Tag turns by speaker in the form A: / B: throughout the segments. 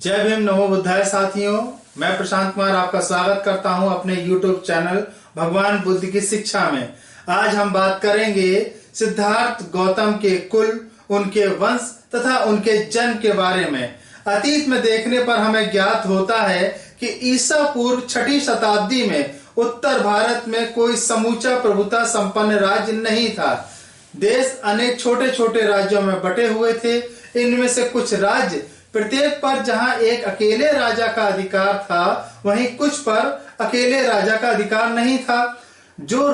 A: जय भीम, नमो बुद्धाय साथियों। मैं प्रशांत कुमार आपका स्वागत करता हूं अपने YouTube चैनल भगवान बुद्ध की शिक्षा में। आज हम बात करेंगे सिद्धार्थ गौतम के कुल, उनके वंश तथा उनके जन्म के बारे में। अतीत में देखने पर हमें ज्ञात होता है कि ईसा पूर्व 6वीं शताब्दी में उत्तर भारत में कोई समूचा प्रभुता संपन्न राज्य नहीं था। देश अनेक छोटे छोटे राज्यों में बटे हुए थे। इनमें से कुछ राज्य प्रत्येक पर जहां एक अकेले राजा का अधिकार था, वहीं कुछ पर अकेले राजा का अधिकार नहीं था। जो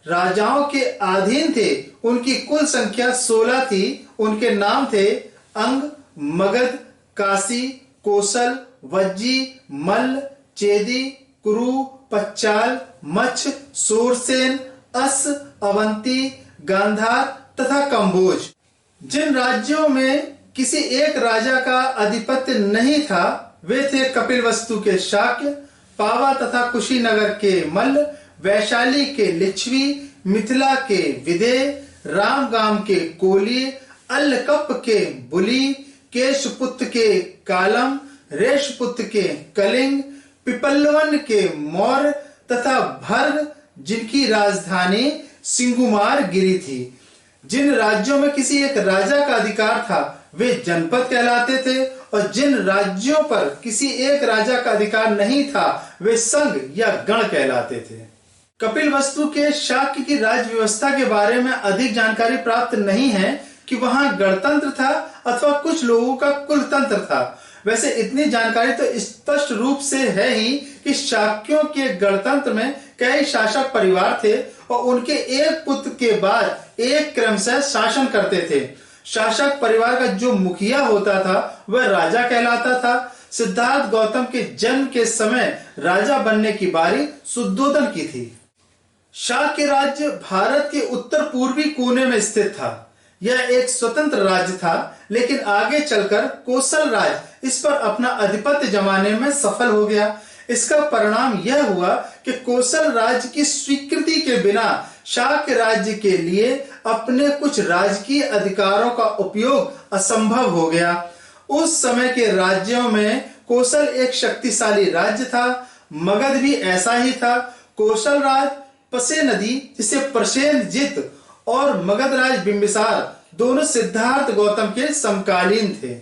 A: राजाओं के अधीन थे उनकी कुल संख्या 16 थी। उनके नाम थे अंग, मगध, काशी, कौशल, वज्जी, मल्ल, चेदी, कुरु, पच्चाल, मच्छ, सूरसेन, अस, अवंती, गांधार तथा कंबोज। जिन राज्यों में किसी एक राजा का आधिपत्य नहीं था वे थे कपिलवस्तु के शाक्य, पावा तथा कुशीनगर के मल्ल, वैशाली के लिच्छवी, मिथिला के विदेह, रामगाम के कोली, अल्लकप के बुली, केशपुत्र के कालम, रेशपुत्र के कलिंग, पिपल्वन के मौर्य तथा भर्ग, जिनकी राजधानी सिंगुमार गिरी थी। जिन राज्यों में किसी एक राजा का अधिकार था वे जनपद कहलाते थे, और जिन राज्यों पर किसी एक राजा का अधिकार नहीं था वे संघ या गण कहलाते थे। कपिलवस्तु के शाक्य की राज्य व्यवस्था के बारे में अधिक जानकारी प्राप्त नहीं है कि वहां गणतंत्र था अथवा कुछ लोगों का कुलतंत्र था। वैसे इतनी जानकारी तो स्पष्ट रूप से है ही कि शाक्यों के गणतंत्र में कई शासक परिवार थे और उनके एक पुत्र के बाद एक क्रम से शासन करते थे। शासक परिवार का जो मुखिया होता था वह राजा कहलाता था। सिद्धार्थ गौतम के जन्म के समय राजा बनने की बारी शुद्धोधन की थी। शाक्य राज्य भारत के उत्तर पूर्वी कोने में स्थित था। यह एक स्वतंत्र राज्य था, लेकिन आगे चलकर कौशल राज्य इस पर अपना आधिपत्य जमाने में सफल हो गया। इसका परिणाम यह हुआ कि कौशल राज्य की स्वीकृति के बिना शाक्य राज्य के लिए अपने कुछ राजकीय अधिकारों का उपयोग असंभव हो गया। उस समय के राज्यों में कौशल एक शक्तिशाली राज्य था। मगध भी ऐसा ही था। कौशल राज पसे नदी, जिसे प्रसेनजित, और मगध राज बिंबिसार दोनों सिद्धार्थ गौतम के समकालीन थे।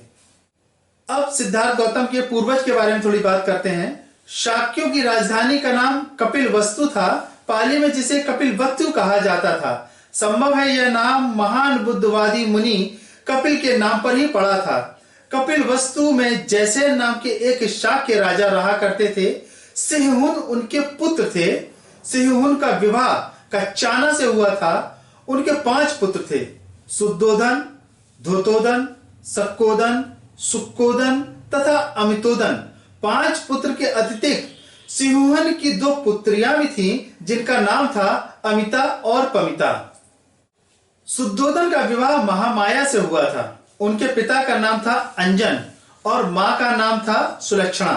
A: अब सिद्धार्थ गौतम के पूर्वज के बारे में थोड़ी बात करते हैं। शाक्यों की राजधानी का नाम कपिलवस्तु था, पाली में जिसे कपिलवस्तु कहा जाता था। संभव है यह नाम महान बुद्धवादी मुनि कपिल के नाम पर ही पड़ा था। कपिलवस्तु में जैसैन नाम के एक शाक्य राजा रहा करते थे। सिंहहुन उनके पुत्र थे। सिंहहुन का विवाह कच्चाना से हुआ था। उनके 5 पुत्र थे, शुद्धोधन, धोतोधन, सक्कोधन, सुक्कोधन तथा अमितोधन। 5 पुत्र के अतिरिक्त सिंहहुन की 2 पुत्रियां भी थीं, जिनका नाम था अमिता और पमिता। शुद्धोधन का विवाह महामाया से हुआ था। उनके पिता का नाम था अंजन और मां का नाम था सुलक्षणा।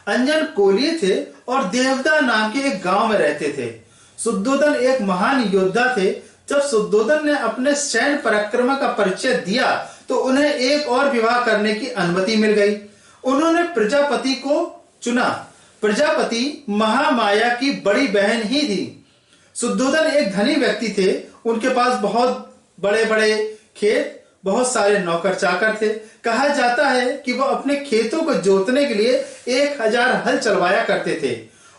A: अंजन कोली थे और देवदा नाम के एक गांव में रहते थे। शुद्धोधन एक महान योद्धा थे। जब शुद्धोधन ने अपने सैन्य पराक्रम का परिचय दिया तो उन्हें एक और विवाह करने की अनुमति मिल गई। उन्होंने प्रजापति को चुना। प्रजापति महामाया की बड़ी बहन ही थी। शुद्धोधन एक धनी व्यक्ति थे। उनके पास बहुत बड़े बड़े खेत, बहुत सारे नौकर चाकर थे। कहा जाता है कि वह अपने खेतों को जोतने के लिए 1000 हल चलवाया करते थे।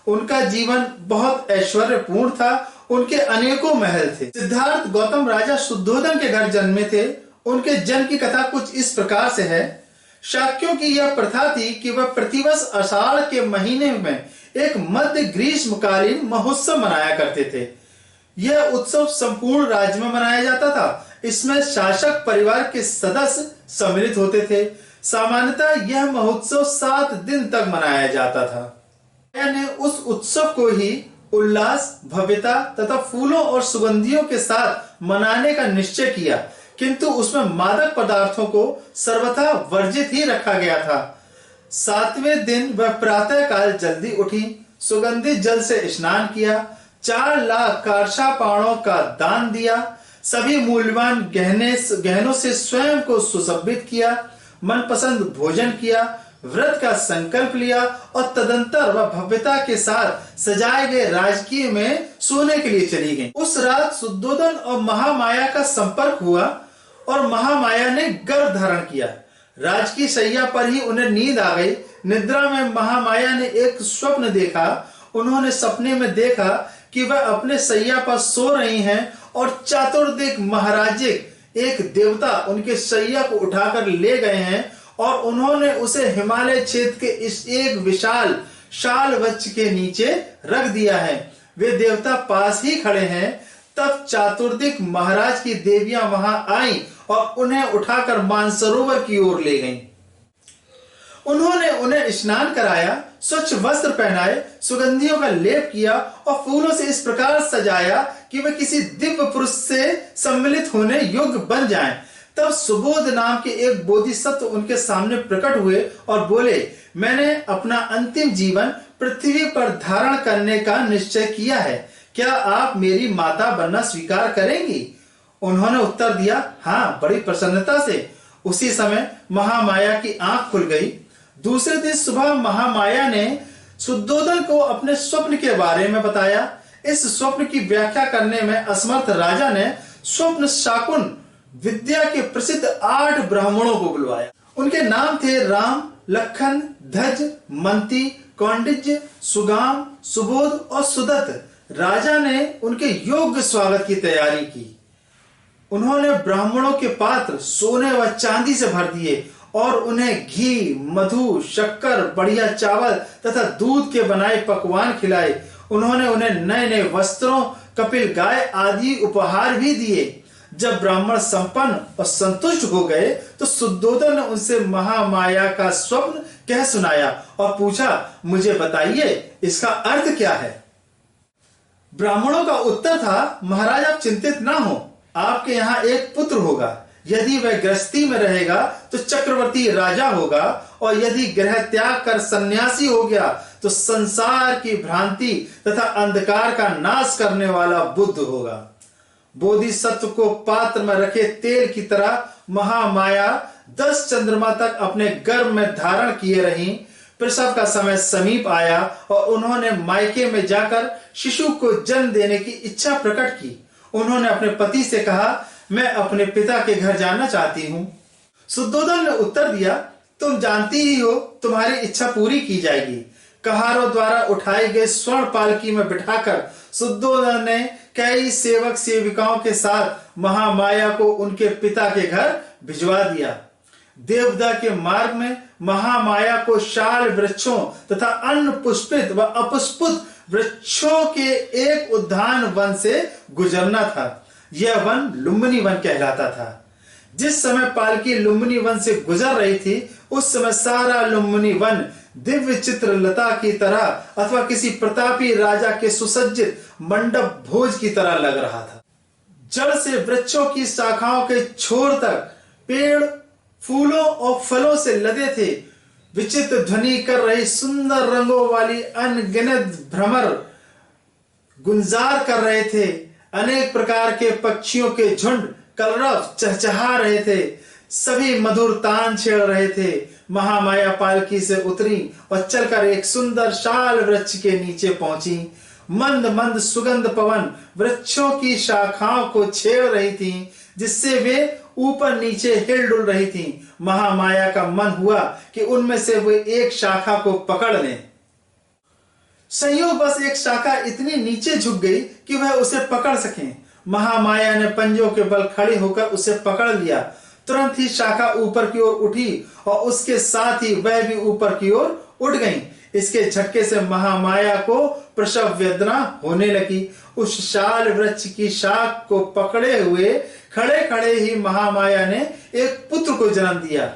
A: उनका जीवन बहुत ऐश्वर्यपूर्ण था। उनके अनेकों महल थे। सिद्धार्थ गौतम राजा शुद्धोधन के घर जन्मे थे। उनके जन्म की कथा कुछ इस प्रकार से है। शाक्यों की यह प्रथा थी कि वह प्रतिवर्ष आषाढ़ के महीने में एक मध्य ग्रीष्मकालीन महोत्सव मनाया करते थे। यह उत्सव संपूर्ण राज्य में मनाया जाता था। इसमें शासक परिवार के सदस्य सम्मिलित होते थे। सामान्यतः यह महोत्सव 7 दिन तक मनाया जाता था। ने उस उत्सव को ही उल्लास, भव्यता तथा फूलों और सुगंधियों के साथ मनाने का निश्चय किया, किंतु उसमें मादक पदार्थों को सर्वथा वर्जित ही रखा गया था। 7वें दिन वह प्रातः काल जल्दी उठी, सुगंधित जल से स्नान किया, 4 लाख कारशापाणों का दान दिया, सभी मूल्यवान गहनों से स्वयं को सुशोभित किया, मनपसंद भोजन किया, व्रत का संकल्प लिया और तदंतर वह भव्यता के साथ सजाए गए राजकीय में सोने के लिए चली गई। उस रात शुद्धोधन और महामाया का संपर्क हुआ और महामाया ने गर्भ धारण किया। राजकीय शैया पर ही उन्हें नींद आ गई। निद्रा में महामाया ने एक स्वप्न देखा। उन्होंने सपने में देखा कि वह अपने शैया पर सो रही हैं और चतुर्दिक महाराजिक एक देवता उनके शैया को उठाकर ले गए हैं और उन्होंने उसे हिमालय क्षेत्र के इस एक विशाल शाल वृक्ष के नीचे रख दिया है। वे देवता पास ही खड़े हैं। तब चातुर्दिक महाराज की देवियां वहां आईं और उन्हें उठाकर मानसरोवर की ओर ले गईं। उन्होंने उन्हें स्नान कराया, स्वच्छ वस्त्र पहनाए, सुगंधियों का लेप किया और फूलों से इस प्रकार सजाया कि वे किसी दिव्य पुरुष से सम्मिलित होने योग्य बन जाएं। तब सुबोध नाम के एक बोधिसत्व उनके सामने प्रकट हुए और बोले, मैंने अपना अंतिम जीवन पृथ्वी पर धारण करने का निश्चय किया है। क्या आप मेरी माता बनना स्वीकार करेंगी? उन्होंने उत्तर दिया, हाँ, बड़ी प्रसन्नता से। उसी समय महामाया की आंख खुल गई। दूसरे दिन सुबह महामाया ने शुद्धोधन को अपने स्वप्न के बारे में बताया। इस स्वप्न की व्याख्या करने में असमर्थ राजा ने स्वप्न शाकुन विद्या के प्रसिद्ध 8 ब्राह्मणों को बुलवाया। उनके नाम थे राम, लखन, धज, मंती, कौंडिज्य, सुगाम, सुबोध और सुदत्त। राजा ने उनके योग्य स्वागत की तैयारी की। उन्होंने ब्राह्मणों के पात्र सोने व चांदी से भर दिए और उन्हें घी, मधु, शक्कर, बढ़िया चावल तथा दूध के बनाए पकवान खिलाए। उन्होंने उन्हें नए नए वस्त्रों, कपिल गाय आदि उपहार भी दिए। जब ब्राह्मण संपन्न और संतुष्ट हो गए तो शुद्धोधन ने उनसे महामाया का स्वप्न कह सुनाया और पूछा, मुझे बताइए इसका अर्थ क्या है? ब्राह्मणों का उत्तर था, महाराज आप चिंतित ना हो, आपके यहाँ एक पुत्र होगा। यदि वह गृहस्थी में रहेगा तो चक्रवर्ती राजा होगा और यदि गृह त्याग कर सन्यासी हो गया तो संसार की भ्रांति तथा अंधकार का नाश करने वाला बुद्ध होगा। बोधिसत्व को पात्र में रखे तेल की तरह महामाया 10 चंद्रमा तक अपने गर्भ में धारण किए रही। प्रसव का समय समीप आया और उन्होंने मायके में जाकर शिशु को जन्म देने की इच्छा प्रकट की। उन्होंने अपने पति से कहा, मैं अपने पिता के घर जाना चाहती हूँ। शुद्धोधन ने उत्तर दिया, तुम जानती ही हो तुम्हारी इच्छा पूरी की जाएगी। कहारों द्वारा उठाई गई स्वर्ण पालकी में बिठाकर शुद्धोधन ने कई सेवक सेविकाओं के साथ महामाया को उनके पिता के घर भिजवा दिया। देवदा के मार्ग में महामाया को शाल वृक्षों तथा अन्य पुष्पित व अपुष्पित वृक्षों के एक उद्यान वन से गुजरना था। यह वन लुम्बिनी वन कहलाता था। जिस समय पालकी लुम्बिनी वन से गुजर रही थी उस समय सारा लुम्बिनी वन दिव्य चित्रलता की तरह अथवा किसी प्रतापी राजा के सुसज्जित मंडप भोज की तरह लग रहा था। जड़ से वृक्षों की शाखाओं के छोर तक पेड़ फूलों और फलों से लदे थे। विचित्र ध्वनि कर रही सुंदर रंगों वाली अनगिनत भ्रमर गुंजार कर रहे थे। अनेक प्रकार के पक्षियों के झुंड कलरव चहचहा रहे थे। सभी मधुर तान छेड़ रहे थे। महामाया पालकी से उतरी और चलकर एक सुंदर शाल वृक्ष के नीचे पहुंची। मंद मंद सुगंध पवन वृक्षों की शाखाओं को छेड़ रही थी, जिससे वे ऊपर नीचे हिल डुल रही थी। महामाया का मन हुआ कि उनमें से वे एक शाखा को पकड़ लें। संयोग बस एक शाखा इतनी नीचे झुक गई कि वह उसे पकड़ सके। महामाया ने पंजों के बल खड़े होकर उसे पकड़ लिया। तुरंत ही शाखा ऊपर की ओर उठी और उसके साथ ही वह भी ऊपर की ओर उठ गई। इसके झटके से महामाया को प्रसव वेदना होने लगी। उस शाल वृक्ष की शाख को पकड़े हुए खड़े खड़े ही महामाया ने एक पुत्र को जन्म दिया।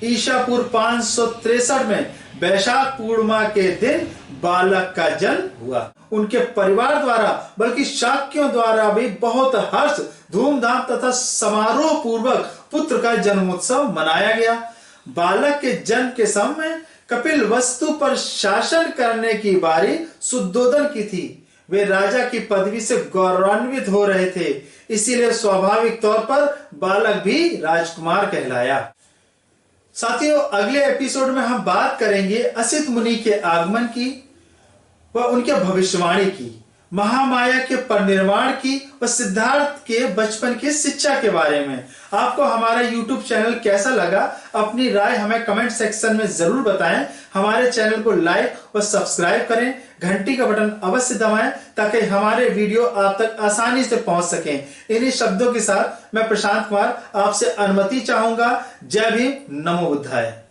A: ईशापूर्व 563 में वैशाख पूर्णिमा के दिन बालक का जन्म हुआ। उनके परिवार द्वारा बल्कि शाक्यों द्वारा भी बहुत हर्ष धूमधाम तथा समारोह पूर्वक पुत्र का जन्मोत्सव मनाया गया। बालक के जन्म के समय कपिल वस्तु पर शासन करने की बारी शुद्धोधन की थी। वे राजा की पदवी से गौरवान्वित हो रहे थे, इसीलिए स्वाभाविक तौर पर बालक भी राजकुमार कहलाया। साथियों, अगले एपिसोड में हम बात करेंगे असित मुनि के आगमन की व उनके भविष्यवाणी की, महामाया के परिनिर्वाण की व सिद्धार्थ के बचपन की शिक्षा के बारे में। आपको हमारा YouTube चैनल कैसा लगा, अपनी राय हमें कमेंट सेक्शन में जरूर बताएं। हमारे चैनल को लाइक व सब्सक्राइब करें, घंटी का बटन अवश्य दबाएं ताकि हमारे वीडियो आप तक आसानी से पहुंच सकें। इन्हीं शब्दों के साथ मैं प्रशांत कुमार आपसे अनुमति चाहूंगा। जय भीम, नमो बुद्धाय।